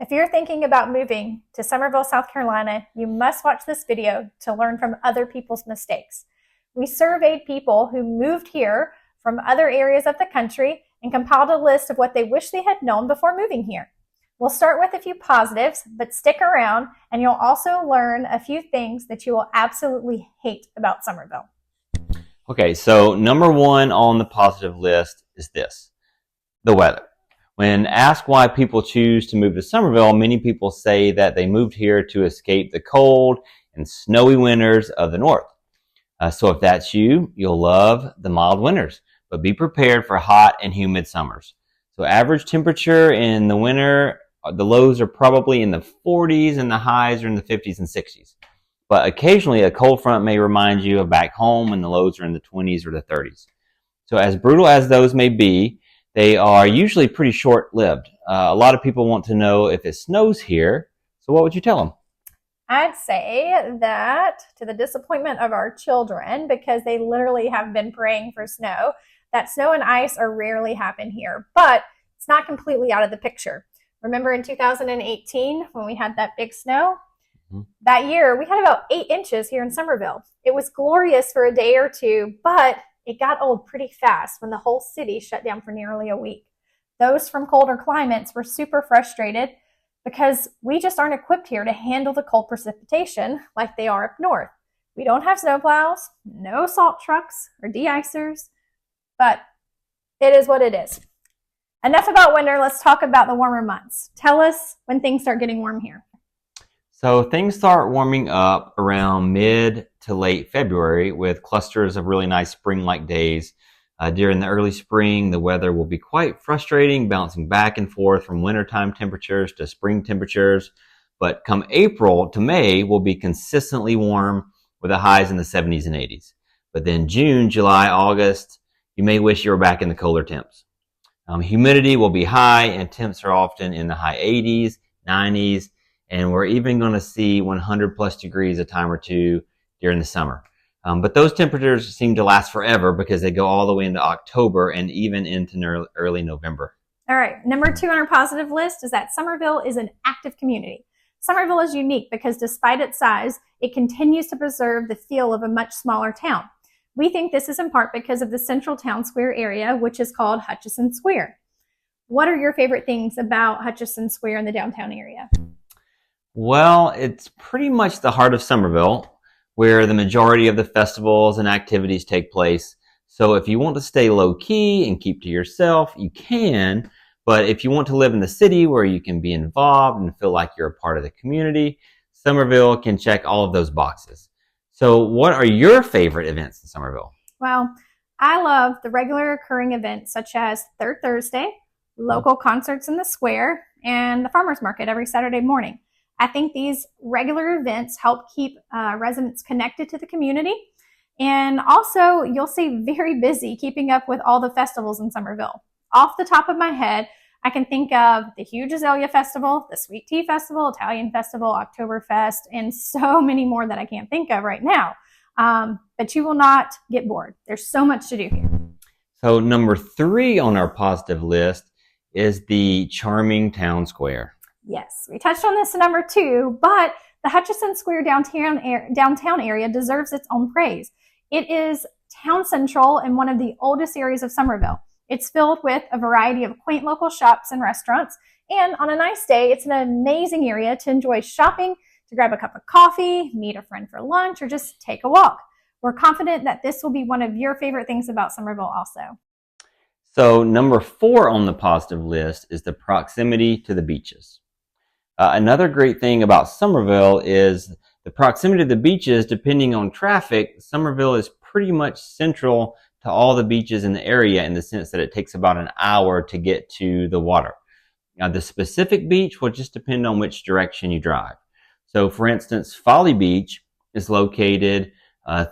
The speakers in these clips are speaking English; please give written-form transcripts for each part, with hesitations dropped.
If you're thinking about moving to Summerville, South Carolina, you must watch this video to learn from other people's mistakes. We surveyed people who moved here from other areas of the country and compiled a list of what they wish they had known before moving here. We'll start with a few positives, but stick around and you'll also learn a few things that you will absolutely hate about Summerville. Okay, so number one on the positive list is this: the weather. When asked why people choose to move to Summerville, many people say that they moved here to escape the cold and snowy winters of the north. So if that's you, you'll love the mild winters, but be prepared for hot and humid summers. So average temperature in the winter, the lows are probably in the 40s and the highs are in the 50s and 60s. But occasionally a cold front may remind you of back home and the lows are in the 20s or the 30s. So as brutal as those may be, they are usually pretty short-lived. A lot of people want to know if it snows here. So what would you tell them? I'd say that, to the disappointment of our children, because they literally have been praying for snow, that snow and ice are rarely happen here. But it's not completely out of the picture. Remember in 2018 when we had that big snow? That year we had about 8 inches here in Summerville. It was glorious for a day or two, but it got old pretty fast when the whole city shut down for nearly a week. Those from colder climates were super frustrated because we just aren't equipped here to handle the cold precipitation like they are up north. We don't have snowplows, no salt trucks or de-icers, but it is what it is. Enough about winter, let's talk about the warmer months. Tell us when things start getting warm here. So things start warming up around mid to late February with clusters of really nice spring-like days. During the early spring, the weather will be quite frustrating, bouncing back and forth from wintertime temperatures to spring temperatures. But come April to May, will be consistently warm with the highs in the 70s and 80s. But then June, July, August, you may wish you were back in the colder temps. Humidity will be high and temps are often in the high 80s, 90s, and we're even going to see 100 plus degrees a time or two during the summer. But those temperatures seem to last forever because they go all the way into October and even into early November. All right, number 2 on our positive list is that Summerville is an active community. Summerville is unique because despite its size, it continues to preserve the feel of a much smaller town. We think this is in part because of the central town square area, which is called Hutchinson Square. What are your favorite things about Hutchinson Square in the downtown area? Well, it's pretty much the heart of Summerville, where the majority of the festivals and activities take place. So if you want to stay low-key and keep to yourself, you can. But if you want to live in the city where you can be involved and feel like you're a part of the community, Summerville can check all of those boxes. So what are your favorite events in Summerville? Well, I love the regular occurring events such as Third Thursday, local concerts in the square, and the farmers market every Saturday morning. I think these regular events help keep residents connected to the community. And also, you'll stay very busy keeping up with all the festivals in Summerville. Off the top of my head, I can think of the huge Azalea Festival, the Sweet Tea Festival, Italian Festival, Oktoberfest, and so many more that I can't think of right now. But you will not get bored. There's so much to do here. So number 3 on our positive list is the charming town square. Yes, we touched on this in number 2, but the Hutchinson Square downtown area deserves its own praise. It is town central and one of the oldest areas of Summerville. It's filled with a variety of quaint local shops and restaurants, and on a nice day, it's an amazing area to enjoy shopping, to grab a cup of coffee, meet a friend for lunch, or just take a walk. We're confident that this will be one of your favorite things about Summerville also. So number 4 on the positive list is the proximity to the beaches. Another great thing about Summerville is the proximity to the beaches. Depending on traffic, Summerville is pretty much central to all the beaches in the area in the sense that it takes about an hour to get to the water. Now, the specific beach will just depend on which direction you drive. So, for instance, Folly Beach is located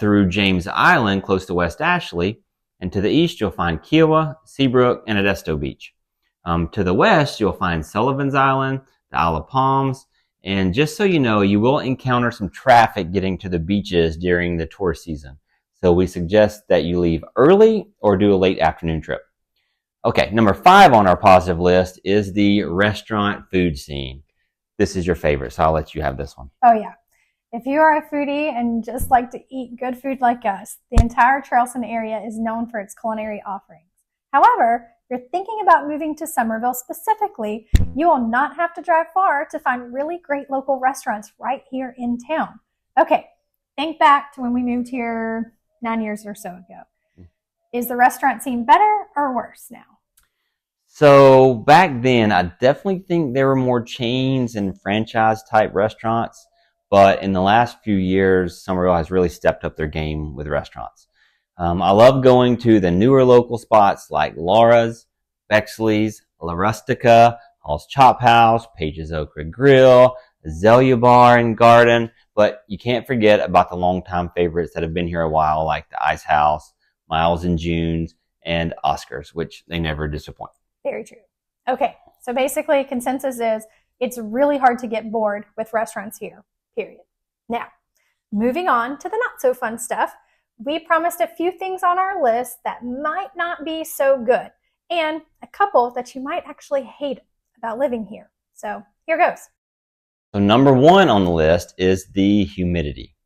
through James Island, close to West Ashley, and to the east you'll find Kiowa, Seabrook, and Edisto Beach. To the west you'll find Sullivan's Island, the Isle of Palms, and just so you know, you will encounter some traffic getting to the beaches during the tourist season. So we suggest that you leave early or do a late afternoon trip. Okay, number 5 on our positive list is the restaurant food scene. this is your favorite, so I'll let you have this one. Oh, yeah. If you are a foodie and just like to eat good food like us, the entire Charleston area is known for its culinary offerings. However, if you're thinking about moving to Summerville specifically, you will not have to drive far to find really great local restaurants right here in town. Okay, think back to when we moved here 9 years or so ago. Is the restaurant scene better or worse now? So back then, I definitely think there were more chains and franchise type restaurants. But in the last few years, Summerville has really stepped up their game with restaurants. I love going to the newer local spots like Laura's, Bexley's, La Rustica, Hall's Chop House, Page's Okra Grill, Azalea Bar and Garden. But you can't forget about the longtime favorites that have been here a while, like the Ice House, Miles and June's, and Oscar's, which they never disappoint. Very true. Okay, so basically consensus is it's really hard to get bored with restaurants here. Period. Now, moving on to the not so fun stuff, we promised a few things on our list that might not be so good, and a couple that you might actually hate about living here. So here goes. So number one on the list is the humidity.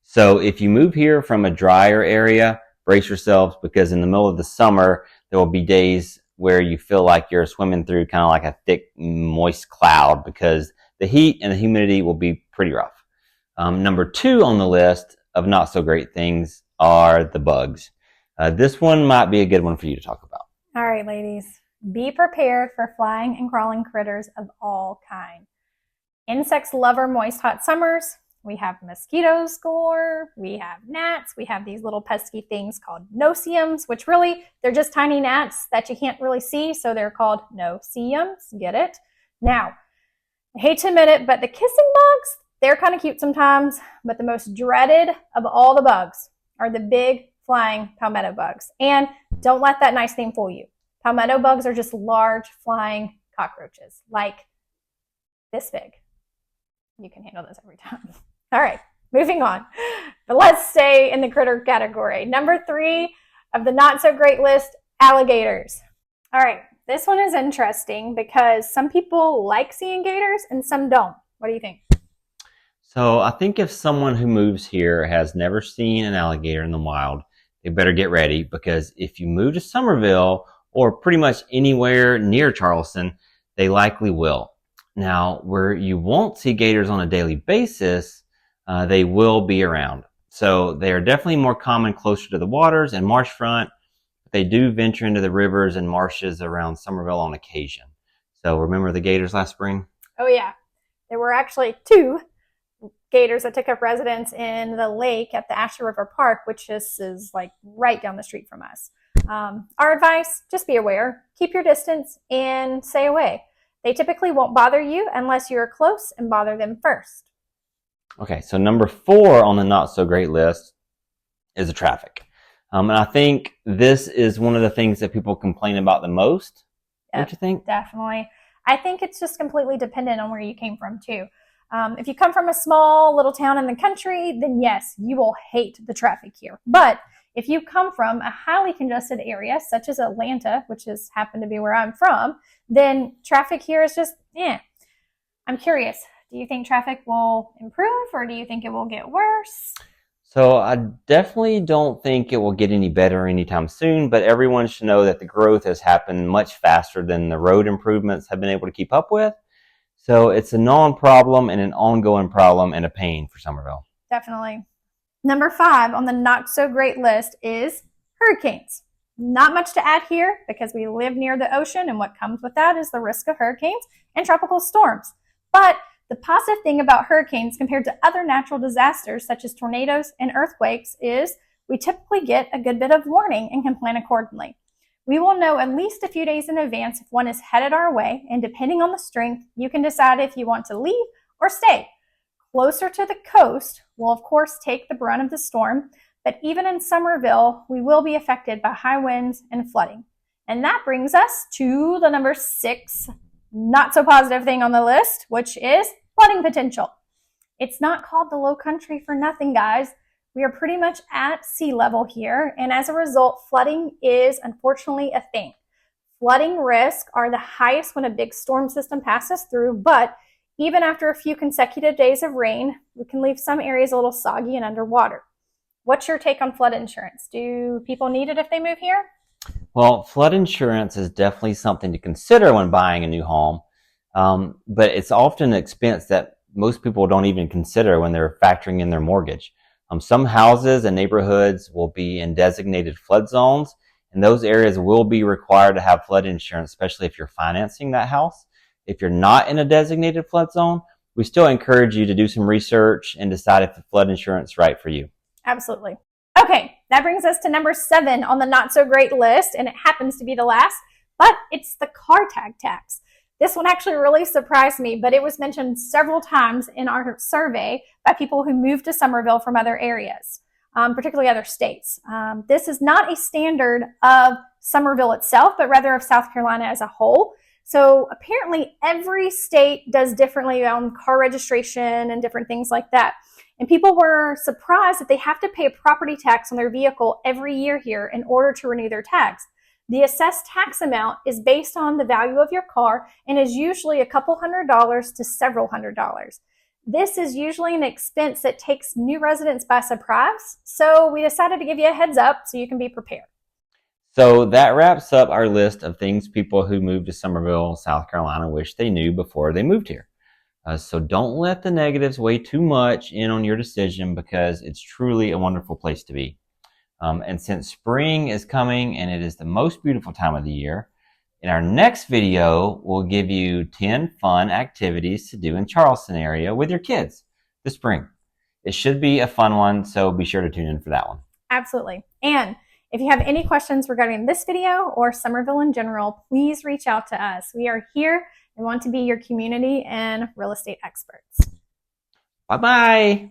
So if you move here from a drier area, brace yourselves, because in the middle of the summer, there will be days where you feel like you're swimming through kind of like a thick, moist cloud, because the heat and the humidity will be pretty rough. Number two on the list of not so great things are the bugs. This one might be a good one for you to talk about. All right, ladies, be prepared for flying and crawling critters of all kinds. Insects love our moist, hot summers. We have mosquitoes galore. We have gnats. We have these little pesky things called no-see-ums, which really, they're just tiny gnats that you can't really see, so they're called no-see-ums. Get it? Now, I hate to admit it, but the kissing bugs, they're kind of cute sometimes, but the most dreaded of all the bugs are the big flying palmetto bugs. And don't let that nice name fool you. Palmetto bugs are just large flying cockroaches, like this big. You can handle this every time. All right, moving on. But let's stay in the critter category. Number 3 of the not so great list, alligators. All right, this one is interesting because some people like seeing gators and some don't. What do you think? So I think if someone who moves here has never seen an alligator in the wild, they better get ready, because if you move to Summerville or pretty much anywhere near Charleston, they likely will. Now, where you won't see gators on a daily basis, they will be around. So they are definitely more common closer to the waters and marshfront. But they do venture into the rivers and marshes around Summerville on occasion. So remember the gators last spring? Oh yeah, there were actually 2 gators that took up residence in the lake at the Ashley River Park, which is like right down the street from us. Our advice, just be aware, keep your distance and stay away. They typically won't bother you unless you're close and bother them first. Okay, so number 4 on the not so great list is the traffic. And I think this is one of the things that people complain about the most. Yep, don't you think? Definitely. I think it's just completely dependent on where you came from too. If you come from a small little town in the country, then yes, you will hate the traffic here. But if you come from a highly congested area, such as Atlanta, which has happened to be where I'm from, then traffic here is just, I'm curious, do you think traffic will improve or do you think it will get worse? So I definitely don't think it will get any better anytime soon, but everyone should know that the growth has happened much faster than the road improvements have been able to keep up with. So it's a known problem and an ongoing problem and a pain for Summerville. Definitely. Number 5 on the not so great list is hurricanes. Not much to add here because we live near the ocean, and what comes with that is the risk of hurricanes and tropical storms. But the positive thing about hurricanes compared to other natural disasters such as tornadoes and earthquakes is we typically get a good bit of warning and can plan accordingly. We will know at least a few days in advance if one is headed our way, and depending on the strength, you can decide if you want to leave or stay. Closer to the coast will of course take the brunt of the storm, but even in Summerville, we will be affected by high winds and flooding. And that brings us to the number 6 not so positive thing on the list, which is flooding potential. It's not called the Low Country for nothing, guys. We are pretty much at sea level here, and as a result, flooding is unfortunately a thing. Flooding risks are the highest when a big storm system passes through, but Even after a few consecutive days of rain, we can leave some areas a little soggy and underwater. What's your take on flood insurance? Do people need it if they move here? Well, flood insurance is definitely something to consider when buying a new home, but it's often an expense that most people don't even consider when they're factoring in their mortgage. Some houses and neighborhoods will be in designated flood zones, and those areas will be required to have flood insurance, especially if you're financing that house. If you're not in a designated flood zone, we still encourage you to do some research and decide if the flood insurance is right for you. Absolutely. Okay, that brings us to number 7 on the not so great list, and it happens to be the last, but it's the car tag tax. This one actually really surprised me, but it was mentioned several times in our survey by people who moved to Summerville from other areas, particularly other states. This is not a standard of Summerville itself, but rather of South Carolina as a whole. So apparently every state does differently on car registration and different things like that. And people were surprised that they have to pay a property tax on their vehicle every year here in order to renew their tags. The assessed tax amount is based on the value of your car and is usually a couple $100s to several $100s. This is usually an expense that takes new residents by surprise, so we decided to give you a heads up so you can be prepared. So that wraps up our list of things people who moved to Summerville, South Carolina wish they knew before they moved here. So don't let the negatives weigh too much in on your decision, because it's truly a wonderful place to be. And since spring is coming and it is the most beautiful time of the year, in our next video, we'll give you 10 fun activities to do in Charleston area with your kids this spring. It should be a fun one, so be sure to tune in for that one. Absolutely. And if you have any questions regarding this video or Summerville in general, please reach out to us. We are here and want to be your community and real estate experts. Bye-bye.